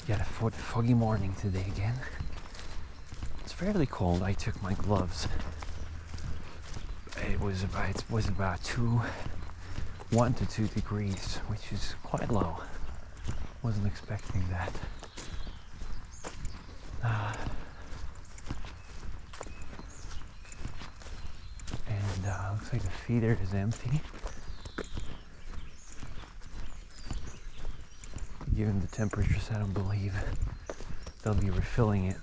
Got a foggy morning today again. It's fairly cold. I took my gloves. It was about 1 to 2 degrees, which is quite low. Wasn't expecting that. And looks like the feeder is empty. Given the temperatures, I don't believe they'll be refilling it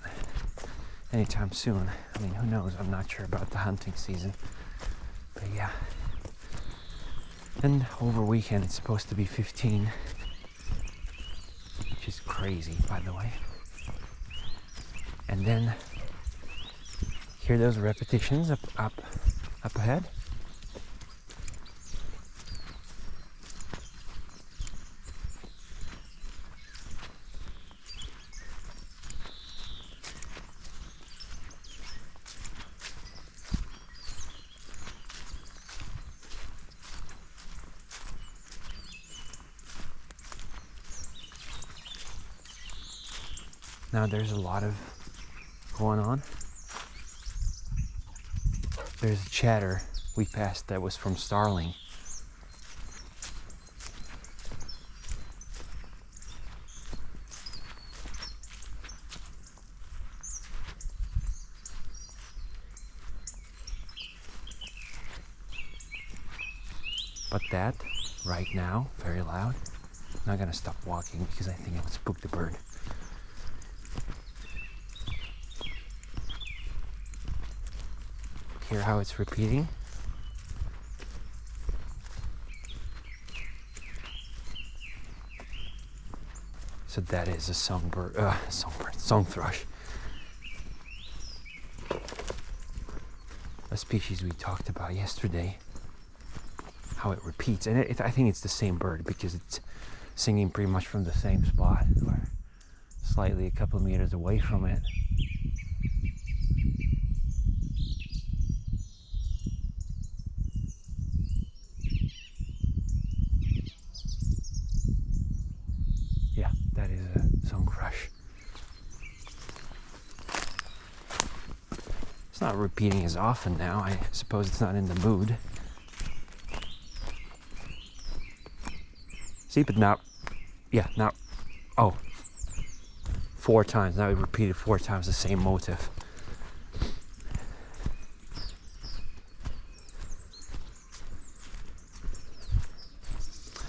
anytime soon. I mean, who knows? I'm not sure about the hunting season. But yeah. And over weekend it's supposed to be 15. Which is crazy, by the way. And then hear those repetitions up ahead. Now there's a lot of going on. There's a chatter we passed that was from starling. But that, right now, very loud. I'm not gonna stop walking because I think I would spook the bird. Hear how it's repeating? So that is a song thrush. A species we talked about yesterday. How it repeats, and I think it's the same bird because it's singing pretty much from the same spot, or slightly a couple of meters away from it. Yeah, that is a song thrush. It's not repeating as often now. I suppose it's not in the mood. See, but now, yeah, now, oh, 4 times. Now it repeated 4 times the same motif.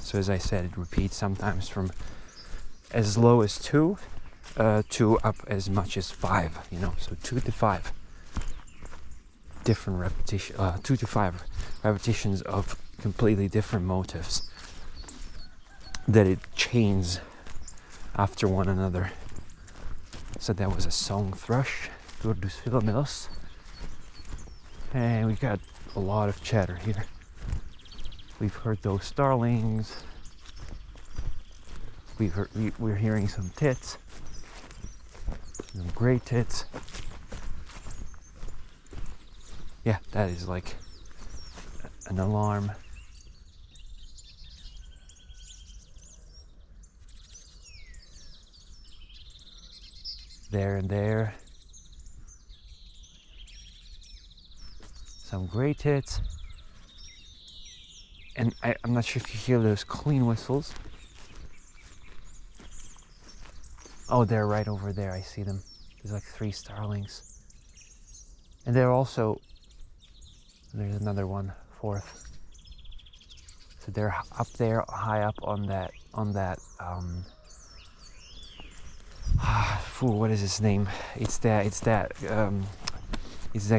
So as I said, it repeats sometimes from as low as 2 to up as much as 5, you know, so 2 to 5 different repetitions, 2 to 5 repetitions of completely different motifs that it chains after one another. So that was a song thrush, Turdus philomelos. And we got a lot of chatter here. We've heard those starlings. We're hearing some tits, some gray tits. Yeah, that is like an alarm. There and there. Some gray tits. And I'm not sure if you hear those clean whistles. Oh, they're right over there. I see them. There's like 3 starlings. And they're also, there's another one, 4th. So they're up there, high up on that, what is its name? It's that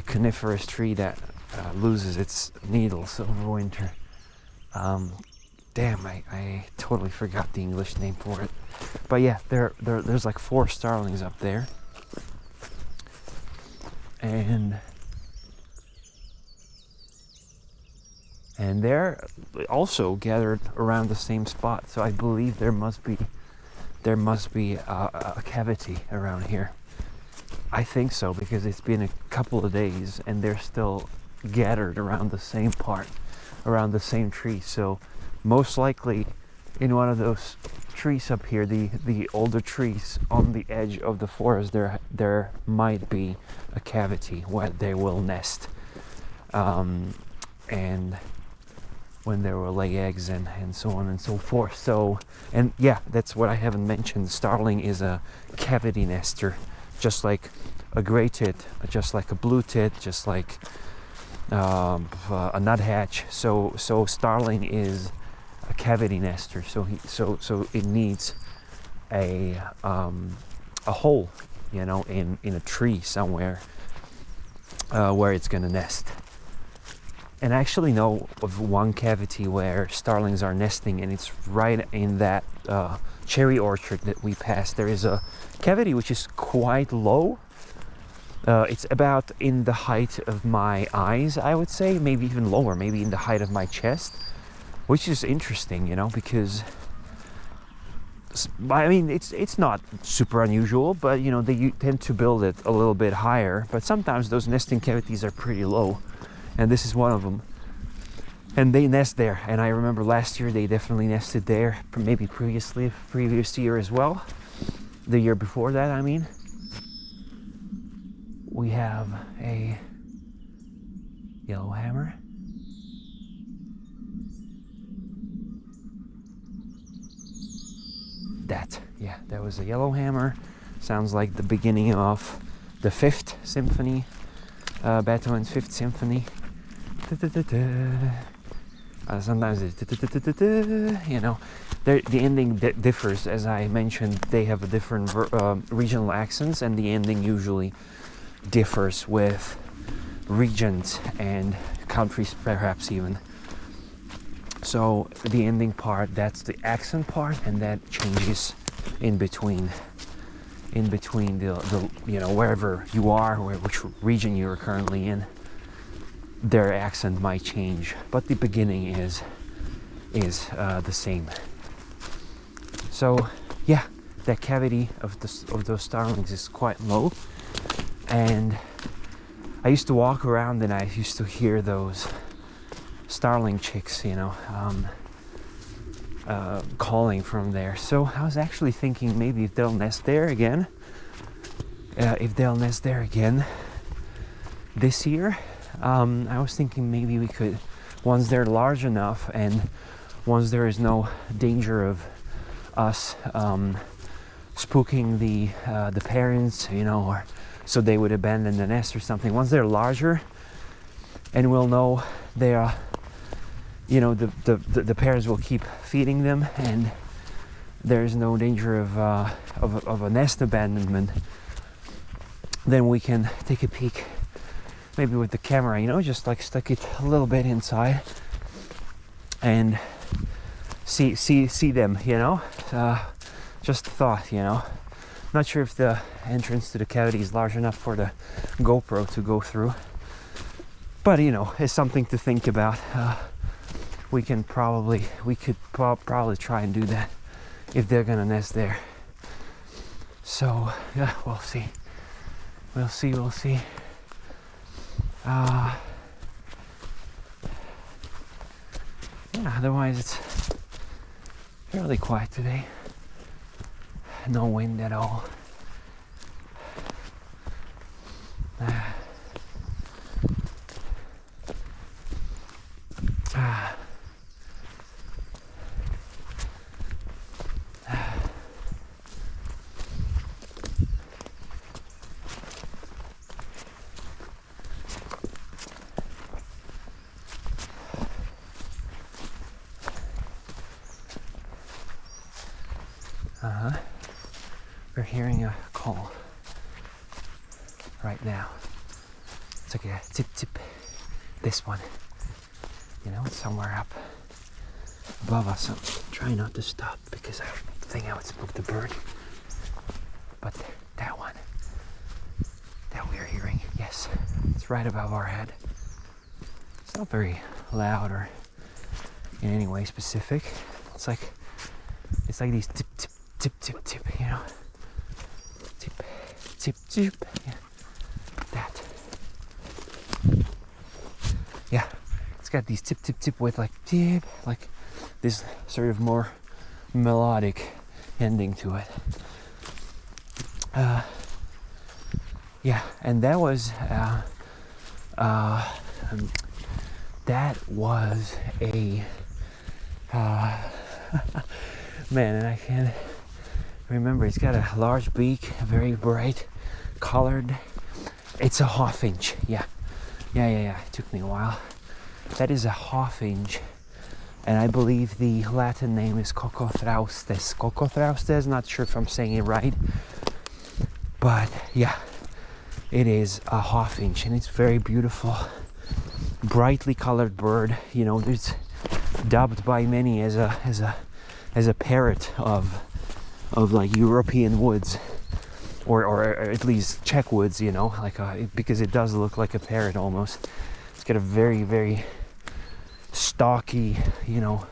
coniferous tree that loses its needles over winter. Damn, I totally forgot the English name for it. But yeah, there's like 4 starlings up there, and they're also gathered around the same spot. So I believe there must be a cavity around here. I think so, because it's been a couple of days and they're still gathered around the same part, around the same tree. So most likely in one of those trees up here, the older trees on the edge of the forest, there might be a cavity where they will nest, and when they will lay eggs and so on and so forth. So, and yeah, that's what I haven't mentioned. Starling is a cavity nester, just like a gray tit, just like a blue tit, just like a nuthatch. So starling is a cavity nester. So it needs a hole, you know, in a tree somewhere where it's gonna nest. And I actually know of one cavity where starlings are nesting, and it's right in that cherry orchard that we passed. There is a cavity which is quite low. It's about in the height of my eyes, I would say, maybe even lower, maybe in the height of my chest, which is interesting, you know, because I mean, it's not super unusual, but you know, they tend to build it a little bit higher. But sometimes those nesting cavities are pretty low, and this is one of them. And they nest there, and I remember last year they definitely nested there, maybe previous year as well, the year before that, I mean. We have a yellowhammer. That was a yellowhammer. Sounds like the beginning of the Fifth Symphony, Beethoven's Fifth Symphony. Sometimes it's, you know, the ending differs. As I mentioned, they have a different regional accents, and the ending usually differs with regions and countries, perhaps even. So the ending part, that's the accent part, and that changes in between the you know, wherever you are, which region you're currently in, their accent might change, but the beginning is the same. So yeah, that cavity of those starlings is quite low, and I used to walk around and I used to hear those starling chicks, you know, calling from there. So I was actually thinking maybe if they'll nest there again, this year, I was thinking maybe we could, once they're large enough and once there is no danger of us spooking the parents, you know, or so they would abandon the nest or something. Once they're larger and we'll know they are, you know, the parents will keep feeding them and there's no danger of a nest abandonment, then we can take a peek, maybe with the camera, you know, just like stick it a little bit inside and see them, you know. Just a thought, you know. Not sure if the entrance to the cavity is large enough for the GoPro to go through, but you know, it's something to think about. We could probably try and do that if they're gonna nest there. So yeah, we'll see. Yeah, otherwise it's fairly quiet today. No wind at all. We're hearing a call right now. It's like a tip tip. This one, you know, it's somewhere up above us. So try not to stop because I think I would spook the bird. But that one that we are hearing, yes, it's right above our head. It's not very loud or in any way specific. It's like these tip tip tip tip tip, you know. Tip tip tip. Yeah. That. Yeah. It's got these tip tip tip with like tip, like this sort of more melodic ending to it. Yeah, and that was a man, and I can't remember. It's got a large beak, very bright colored. It's a hawfinch. Yeah. It took me a while. That is a hawfinch, and I believe the Latin name is Cocothrausts. Not sure if I'm saying it right, but yeah, it is a hawfinch, and it's very beautiful, brightly colored bird. You know, it's dubbed by many as a parrot of like European woods, or at least Czech woods. You know, like because it does look like a parrot almost. It's got a very, very stocky, you know,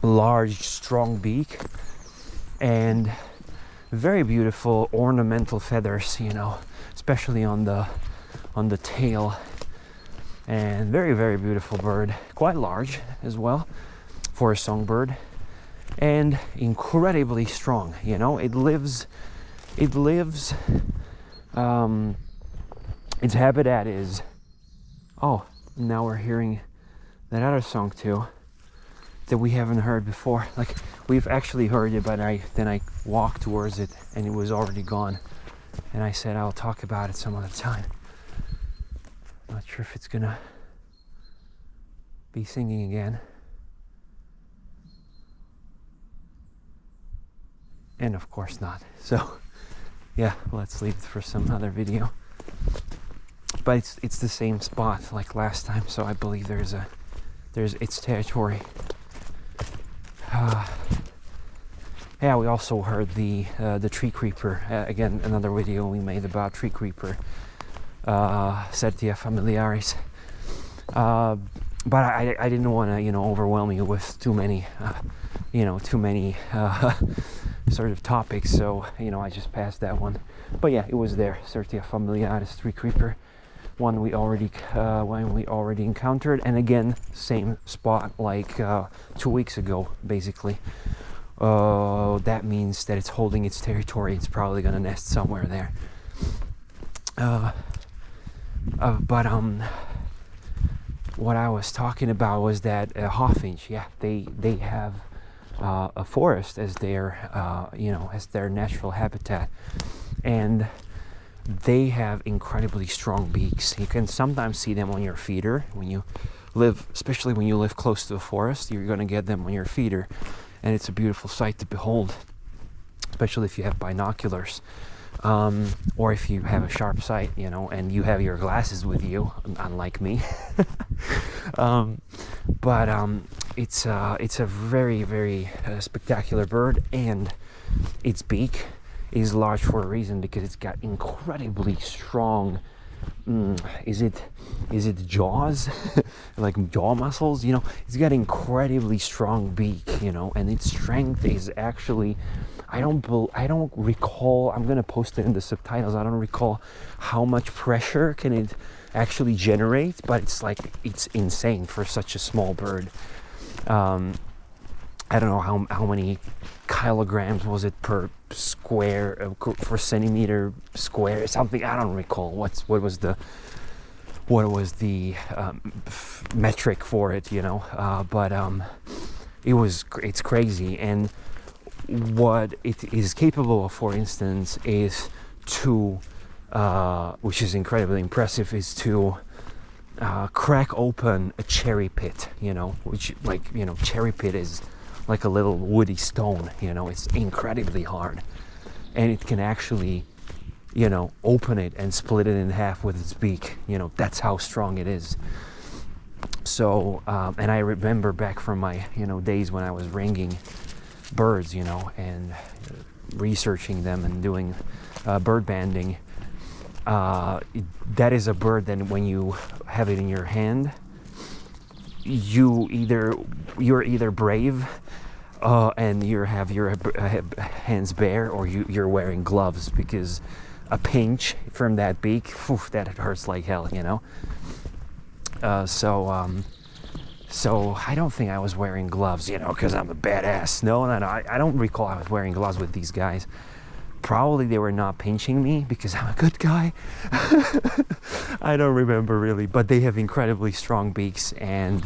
large, strong beak, and very beautiful ornamental feathers, you know, especially on the tail. And very, very beautiful bird, quite large as well for a songbird, and incredibly strong. You know, it lives its habitat is, oh, now we're hearing that other song too that we haven't heard before. Like, we've actually heard it, but then I walked towards it and it was already gone, and I said I'll talk about it some other time. Not sure if it's gonna be singing again. And of course not. So yeah, let's leave it for some other video. But it's the same spot like last time, so I believe there's its territory. Yeah, we also heard the treecreeper. Again, another video we made about treecreeper, Certia familiaris. But I didn't want to, you know, overwhelm you with too many sort of topics, so, you know, I just passed that one. But yeah, it was there, Certia familiaris treecreeper, one we already encountered, and again, same spot like 2 weeks ago, basically. That means that it's holding its territory. It's probably gonna nest somewhere there. But what I was talking about was that hawfinch, yeah, they have a forest as their as their natural habitat, and they have incredibly strong beaks. You can sometimes see them on your feeder when you live, especially when you live close to a forest. You're going to get them on your feeder, and it's a beautiful sight to behold, especially if you have binoculars, or if you have a sharp sight, you know, and you have your glasses with you, unlike me. But it's a very, very spectacular bird, and its beak is large for a reason, because it's got incredibly strong, is it jaws? Like jaw muscles, you know. It's got incredibly strong beak, you know, and its strength is actually, I don't recall, I'm gonna post it in the subtitles, I don't recall how much pressure can it actually generate, but it's insane for such a small bird. I don't know how many kilograms was it per square, per centimeter square, something. I don't recall what was the metric for it, you know. But it's crazy, and what it is capable of, for instance, is to, which is incredibly impressive, is to crack open a cherry pit, you know, which, like, you know, cherry pit is like a little woody stone, you know. It's incredibly hard, and it can actually, you know, open it and split it in half with its beak, you know. That's how strong it is. So and I remember back from my, you know, days when I was ringing birds, you know, and researching them and doing bird banding, that is a bird that when you have it in your hand, you're either brave and you have your hands bare, or you're wearing gloves, because a pinch from that beak, that hurts like hell, you know. So So I don't think I was wearing gloves, you know, because I'm a badass. No, I don't recall I was wearing gloves with these guys. Probably they were not pinching me because I'm a good guy. I don't remember really, but they have incredibly strong beaks and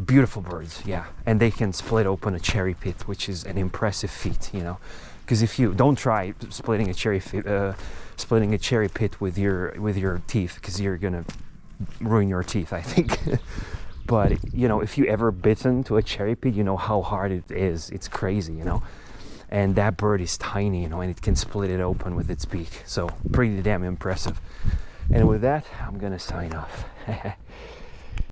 beautiful birds, yeah. And they can split open a cherry pit, which is an impressive feat, you know. Because if you don't try splitting a cherry pit with your teeth, because you're gonna ruin your teeth, I think. But you know, if you ever bitten to a cherry pit, you know how hard it is. It's crazy, you know. And that bird is tiny, you know, and it can split it open with its beak. So pretty damn impressive. And with that, I'm gonna sign off.